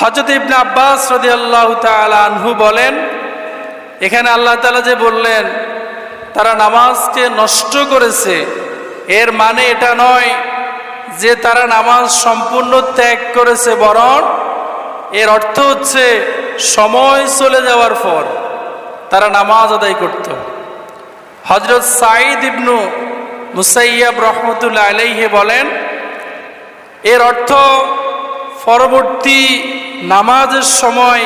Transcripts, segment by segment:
হযরত ইবনে আব্বাস রাদিয়াল্লাহু তাআলা আনহু বলেন, এখানে আল্লাহ তাআলা যে বললেন তারা নামাজকে নষ্ট করেছে, এর মানে এটা নয় যে তারা নামাজ সম্পূর্ণ ত্যাগ করেছে, বরং এর অর্থ হচ্ছে সময় চলে যাওয়ার পর তারা নামাজ আদায় করত। হযরত সাঈদ ইবনু মুসাইয়াব রাহমাতুল্লাহ আলাইহি বলেন, এর অর্থ পরবর্তী নামাজের সময়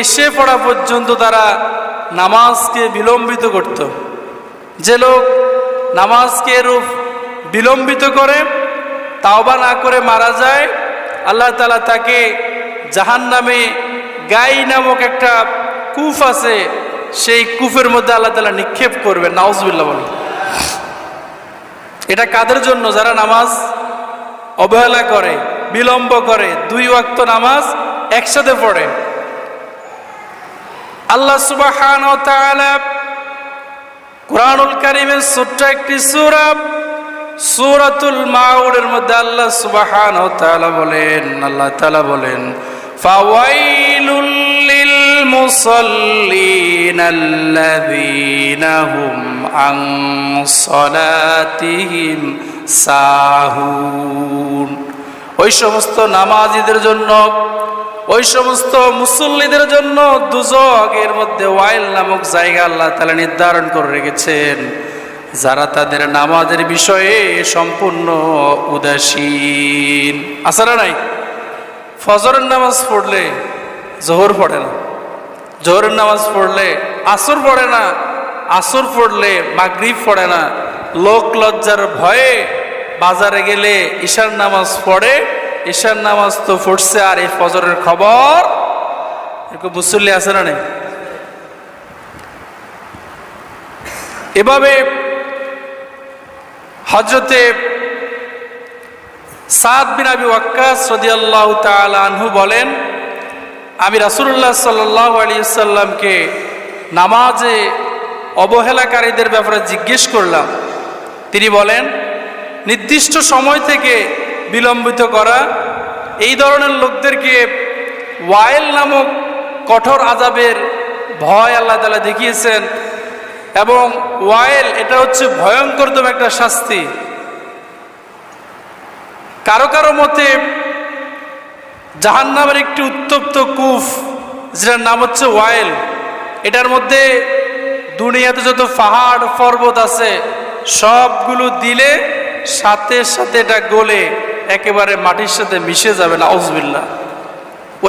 এসে পড়া পর্যন্ত তারা নামাজকে বিলম্বিত করত। যে লোক নামাজকে এরূপ বিলম্বিত করে, তাওবা না করে মারা যায়, আল্লাহ তাআলা তাকে জাহান্নামে গাই নামক একটা কূপ আছে, সেই কূপের মধ্যে আল্লাহ তাআলা নিক্ষেপ করবেন। নাউজুবিল্লাহ বলেন। এটা কাদের জন্য? যারা নামাজ অবহেলা করে, বিলম্ব করে, 2 ওয়াক্ত নামাজ একসাথে পড়ে। আল্লাহ সুবহানাহু ওয়া তাআলা কুরআনুল কারীমের ছোট্ট একটি সূরা সূরাতুল মাউদের মধ্যে আল্লাহ সুবহানাহু ওয়া তাআলা বলেন, আল্লাহ তাআলা বলেন, ফাওয়াইলুল লিল মুসাল্লিন আল্লাযীনা হুম আন সালাতিহিম সাহুন। ওই সমস্ত নামাজীদের জন্য, ওই সমস্ত মুসল্লিদের জন্য দুজকের মধ্যে ওয়াইল নামক জায়গা আল্লাহ তাআলা নির্ধারণ করে রেখেছেন, যারা তাদের নামাজের বিষয়ে সম্পূর্ণ উদাসীন। আসলে নাই, ফজরের নামাজ পড়লে জোহর পড়ে না, জোহরের নামাজ পড়লে আসর পড়ে না, আসর পড়লে মাগরিব পড়ে না, লোক লজ্জার ভয়ে বাজারে গেলে ঈশার নামাজ পড়ে, ঈশার নামাজ তো পড়ছে আর এই ফজরের খবর এরকম মুসল্লি আছে না নেই? এভাবে হযরতে সাদ বিন আবি ওয়াক্কাস রাদিয়াল্লাহু তাআলা আনহু বলেন, আমি রাসূলুল্লাহ সাল্লাল্লাহু আলাইহি ওয়াসাল্লামকে নামাজে অবহেলাকারীদের ব্যাপারে জিজ্ঞেস করলাম। তিনি বলেন, নির্দিষ্ট সময় থেকে বিলম্বিত করা এই ধরনের লোকদেরকে ওয়াইল নামক কঠোর আযাবের ভয় আল্লাহ তাআলা দেখিয়েছেন, এবং ওয়াইল এটা হচ্ছে ভয়ঙ্করতম একটা শাস্তি। কারো কারো মতে জাহান্নামের একটি উত্তপ্ত কূপ, যেটার নাম হচ্ছে ওয়াইল, এটার মধ্যে দুনিয়াতে যত পাহাড় পর্বত আছে সবগুলো দিলে সাথে সাথে এটা গলে একেবারে মাটির সাথে মিশে যাবে। নাউজুবিল্লাহ।